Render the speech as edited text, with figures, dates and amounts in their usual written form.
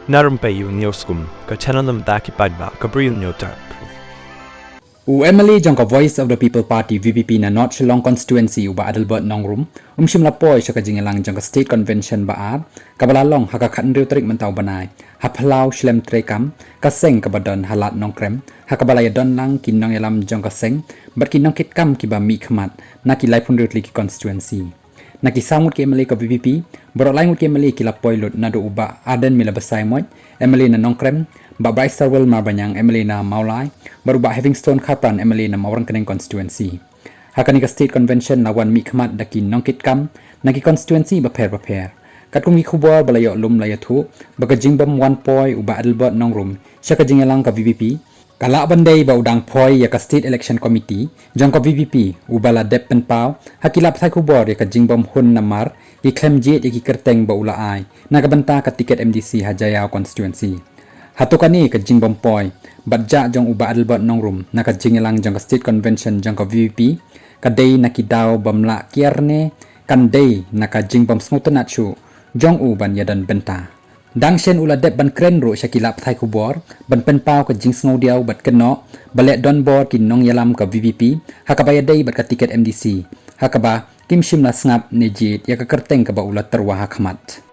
Na Rympei U ka channel ki paidbah ka Bri U Hynñiewtrep. Emily jong ka Voice of the People Party VPP na North Shillong constituency Bahrit Adelbert Nongkrem shimla poi shaka jingialang jong ka state convention baat kabalalong haka khandriu trik mentau banai haplau Khlem trekam kaseng kabadon Lad Nongkrem hakabalaya don lang kinong yalam jong ka seng bat kinong kitkam kiba mi khmat na kilai phundriu ki constituency na kisamut ke Emily ka VPP baroh lain ke Emily kila poilut na do uba aden mila besai moj Emily na Nongkrem ba Bryce Well marbanyang Emily na Maulai baru ba Havingstone Khapan Emily na Maurang Keneng constituency hakani ka state convention lawan mi khmat dakin nongkit kam nagi constituency ba pair kat kumi khubor balayo lum layathu baga jingbam 1 poi uba Adelbert Nongkrem shaka jingialang ka VPP kala bandai ba udang poi ya ka state election committee jong ka VPP ubala depen pau hakilap thai khubor ya ka jingbam hun namar i Khlem jet ya ki kyrteng ba ula ai nagabanta ka ticket MDC hajaya constituency hatukani ka jingbam poi badja jong uba Adelbert Nongkrem naka jingialang jong ka state convention jong ka VPP kadai nakidaw bamla kierne kandai naka jingbam smutanatchu jong uban yadan benta dangshen ula dep ban kren ro shakilap thai kubor ban penpau ka jing snodiaw bat keno balek don bor kin nong yalam ka VPP hakabaya dai bat ka ticket MDC hakaba kim shimla snap nejit ya ka kyrteng ka ba ula terwa hakmat